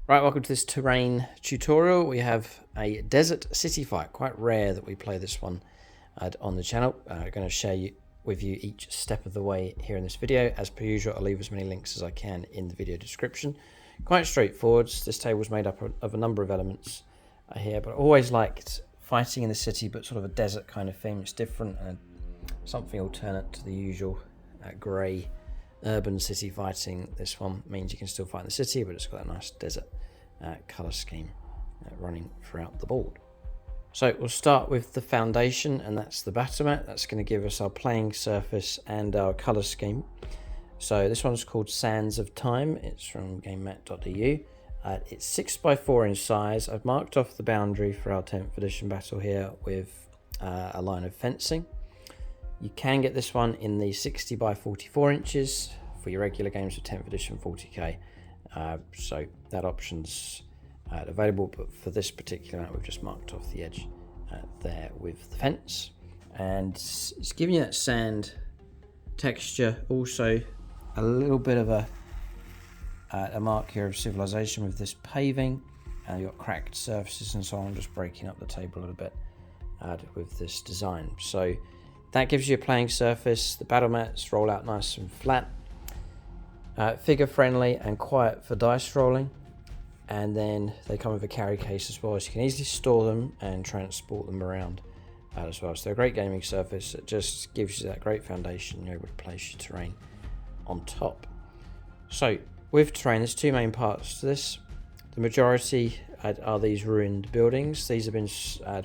Right, welcome to this terrain tutorial. We have a desert city fight. Quite rare that we play this one on the channel. I'm going to share with you each step of the way here in this video. As per usual, I'll leave as many links as I can in the video description. Quite straightforward. This table is made up of a number of elements here, but I always liked fighting in the city, but sort of a desert kind of theme. It's different and something alternate to the usual grey urban city fighting. This one means you can still fight in the city, but it's got a nice desert colour scheme running throughout the board. So we'll start with the foundation, and that's the battle mat. That's going to give us our playing surface and our colour scheme. So this one's called Sands of Time. It's from gamemat.eu. It's 6x4 in size. I've marked off the boundary for our 10th edition battle here with a line of fencing. You can get this one in the 60x44 inches for your regular games of 10th edition 40k. So that option's available, but for this particular map, we've just marked off the edge there with the fence. And it's giving you that sand texture. Also, a little bit of a mark here of civilization with this paving. You've got cracked surfaces and so on, just breaking up the table a little bit with this design. So that gives you a playing surface. The battle mats roll out nice and flat. Figure friendly and quiet for dice rolling. And then they come with a carry case as well, so you can easily store them and transport them around as well. So they're a great gaming surface. It just gives you that great foundation. You're able to place your terrain on top. So with terrain, there's two main parts to this. The majority are these ruined buildings. These have been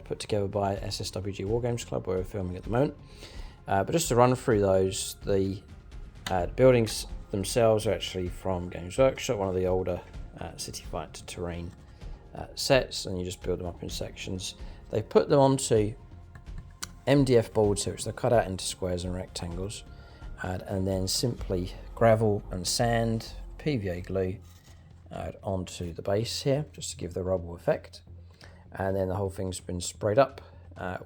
put together by SSWG Wargames Club, where we're filming at the moment. But just to run through those, the buildings themselves are actually from Games Workshop, one of the older city fight terrain sets, and you just build them up in sections. They put them onto MDF boards here, which they're cut out into squares and rectangles, and then simply gravel and sand, PVA glue onto the base here, just to give the rubble effect. And then the whole thing's been sprayed up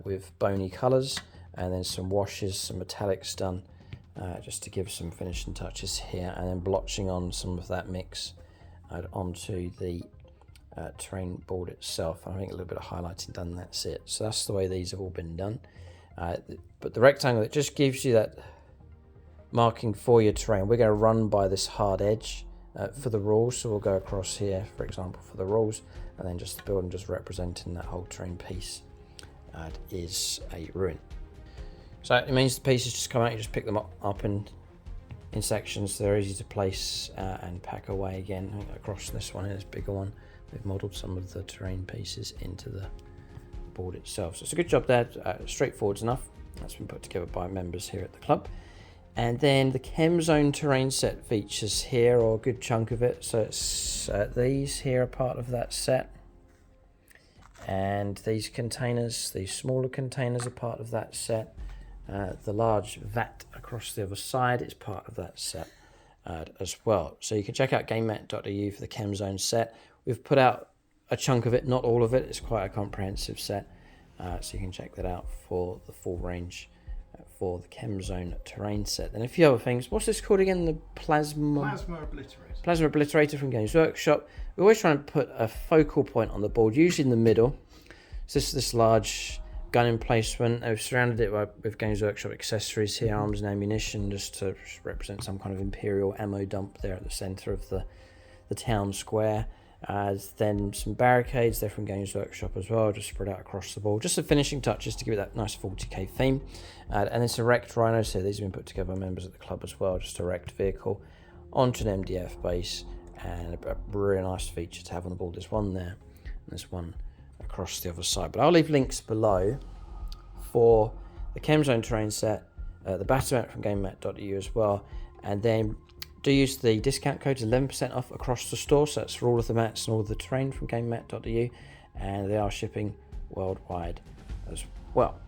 with bony colours, and then some washes, some metallics done, just to give some finishing touches here, and then blotching on some of that mix onto the terrain board itself. I think a little bit of highlighting done, that's it. So that's the way these have all been done. But the rectangle, it just gives you that marking for your terrain. We're going to run by this hard edge for the rules, so we'll go across here, for example, for the rules, and then just the building just representing that whole terrain piece is a ruin. So it means the pieces just come out, you just pick them up in sections. They're easy to place and pack away again. I think across this one, this bigger one, they've modelled some of the terrain pieces into the board itself. So it's a good job there, straightforward enough. That's been put together by members here at the club. And then the Chem Zone terrain set features here, or a good chunk of it. So it's these here are part of that set. And these containers, these smaller containers, are part of that set. The large vat across the other side is part of that set as well. So you can check out gamemat.eu for the Chem Zone set. We've put out a chunk of it, not all of it. It's quite a comprehensive set. So you can check that out for the full range for the Chem Zone terrain set. And a few other things. What's this called again? The Plasma Obliterator. Plasma Obliterator from Games Workshop. We're always trying to put a focal point on the board, usually in the middle. So this large gun emplacement. They've surrounded it with Games Workshop accessories here, arms and ammunition, just to represent some kind of Imperial ammo dump there at the centre of the town square. Then some barricades there from Games Workshop as well, just spread out across the board. Just the finishing touches to give it that nice 40k theme. And then some wrecked rhinos here. These have been put together by members of the club as well, just a wrecked vehicle onto an MDF base, and a really nice feature to have on the board. There's one there, and there's one across the other side. But I'll leave links below for the Chem Zone terrain set, the battle mat from gamemat.eu as well, and then do use the discount code 11% off across the store. So that's for all of the mats and all of the terrain from gamemat.eu, and they are shipping worldwide as well.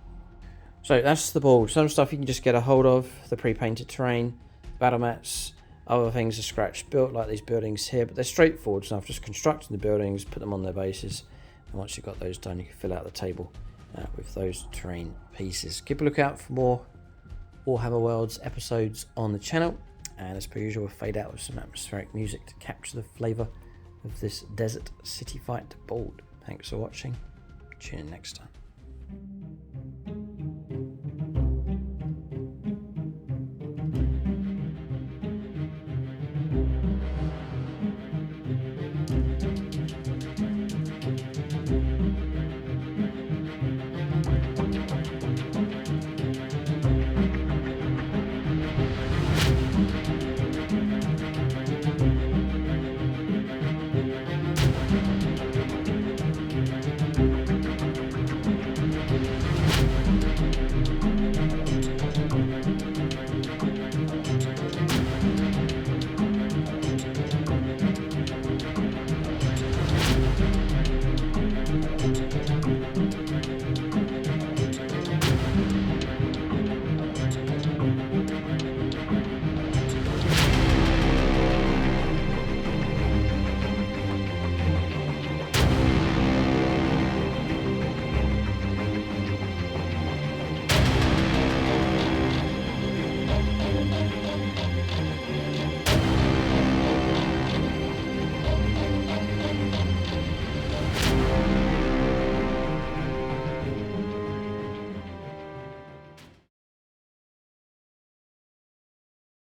So that's the board. Some stuff you can just get a hold of, the pre-painted terrain, battle mats. Other things are scratch built, like these buildings here, but they're straightforward stuff. Just constructing the buildings, put them on their bases, and once you've got those done, you can fill out the table with those terrain pieces. Keep a lookout for more Warhammer Worlds episodes on the channel, and as per usual, we'll fade out with some atmospheric music to capture the flavour of this desert city fight board. Thanks for watching. Tune in next time.